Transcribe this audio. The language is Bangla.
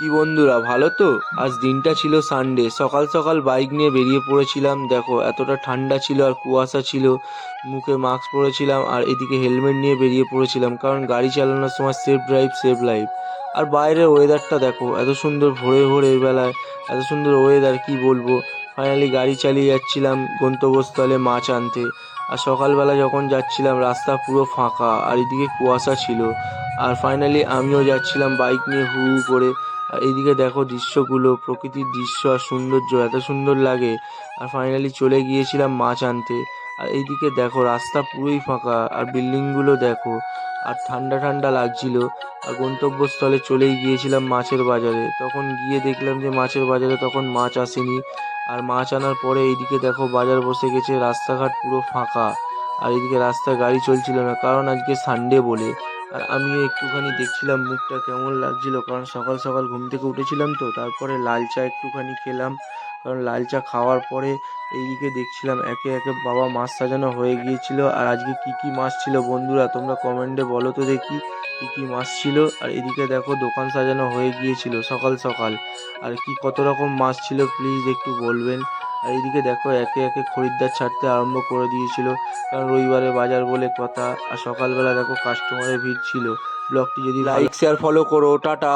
কি বন্ধুরা, ভালো তো? আজ দিনটা ছিল সানডে। সকাল সকাল বাইক নিয়ে বেরিয়ে পড়েছিলাম। দেখো এতটা ঠান্ডা ছিল আর কুয়াশা ছিল, মুখে মাস্ক পরেছিলাম আর এদিকে হেলমেট নিয়ে বেরিয়ে পড়েছিলাম, কারণ গাড়ি চালানোর সময় সেফ ড্রাইভ সেভ লাইফ। আর বাইরের ওয়েদারটা দেখো, এত সুন্দর ভোরে ভোরের বেলায়, এত সুন্দর ওয়েদার, কি বলবো। ফাইনালি গাড়ি চালিয়ে যাচ্ছিলাম গন্তব্যস্থলে মাছ আনতে। আর সকালবেলা যখন যাচ্ছিলাম রাস্তা পুরো ফাঁকা আর এদিকে কুয়াশা ছিল। আর ফাইনালি আমিও যাচ্ছিলাম বাইক নিয়ে হু হু করে। আর এইদিকে দেখো দৃশ্যগুলো, প্রকৃতির দৃশ্য আর সৌন্দর্য এত সুন্দর লাগে। আর ফাইনালি চলে গিয়েছিলাম মাছ আনতে। আর এইদিকে দেখো রাস্তা পুরোই ফাঁকা আর বিল্ডিংগুলো দেখো, আর ঠান্ডা ঠান্ডা লাগছিল। আর গন্তব্যস্থলে চলেই গিয়েছিলাম মাছের বাজারে। তখন গিয়ে দেখলাম যে মাছের বাজারে তখন মাছ আসেনি। আর মাছ আনার পরে এইদিকে দেখো বাজার বসে গেছে, রাস্তাঘাট পুরো ফাঁকা। আর এইদিকে রাস্তায় গাড়ি চলছিল না, কারণ আজকে সানডে বলে। আর আমিও একটুখানি দেখছিলাম মুখটা কেমন লাগছিল, কারণ সকাল সকাল ঘুম থেকে উঠেছিলাম তো। তারপরে লাল চা একটুখানি খেলাম, কারণ লাল চা খাওয়ার পরে এইদিকে দেখছিলাম একে একে বাবা মাছ সাজানো হয়ে গিয়েছিল। আর আজকে কি কি মাছ ছিল বন্ধুরা, তোমরা কমেন্টে বলো তো দেখি কি কি মাছ ছিল। আর এদিকে দেখো দোকান সাজানো হয়ে গিয়েছিল সকাল সকাল। আর কি কত রকম মাছ ছিল প্লিজ একটু বলবেন। আর এইদিকে দেখো একে একে খরিদ্দার ছাড়তে আরম্ভ করে দিয়েছিল, কারণ রবিবারে বাজার বলে কথা। আর সকালবেলা দেখো কাস্টমারের ভিড় ছিল। ব্লগটি যদি লাইক শেয়ার ফলো করো, টাটা।